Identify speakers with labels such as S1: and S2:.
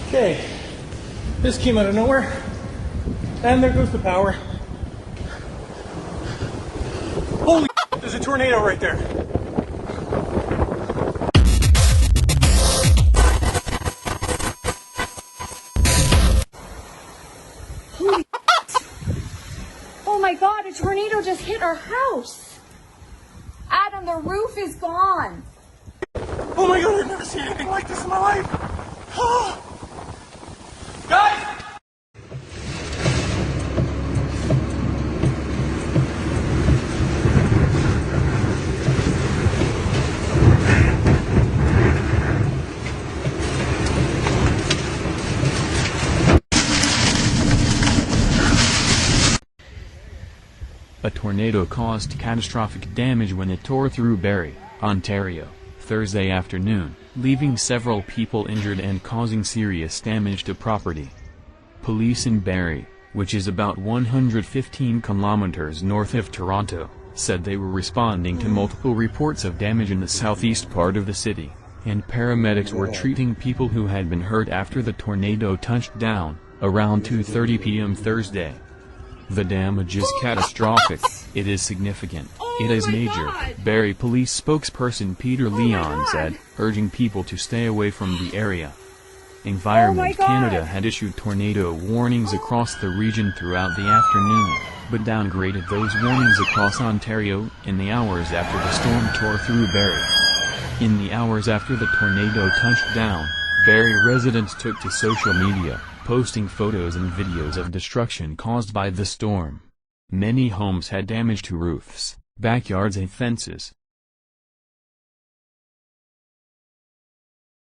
S1: Okay, this came out of nowhere, and there goes the power. Holy there's a tornado right there.
S2: Holy oh my God, a tornado just hit our house. Adam, the roof is gone.
S1: Oh my God, I've never seen anything like this in my life. Oh. Guys!
S3: A tornado caused catastrophic damage when it tore through Barrie, Ontario, Thursday afternoon, leaving several people injured and causing serious damage to property. Police in Barrie, which is about 115 kilometers north of Toronto, said they were responding to multiple reports of damage in the southeast part of the city, and paramedics were treating people who had been hurt after the tornado touched down, around 2:30 p.m. Thursday. The damage is catastrophic, it is significant, it is major, Barrie Police spokesperson Peter Leon said, urging people to stay away from the area. Environment Canada had issued tornado warnings across the region throughout the afternoon, but downgraded those warnings across Ontario in the hours after the storm tore through Barrie. In the hours after the tornado touched down, Barrie residents took to social media, posting photos and videos of destruction caused by the storm. Many homes had damage to roofs, backyards and fences.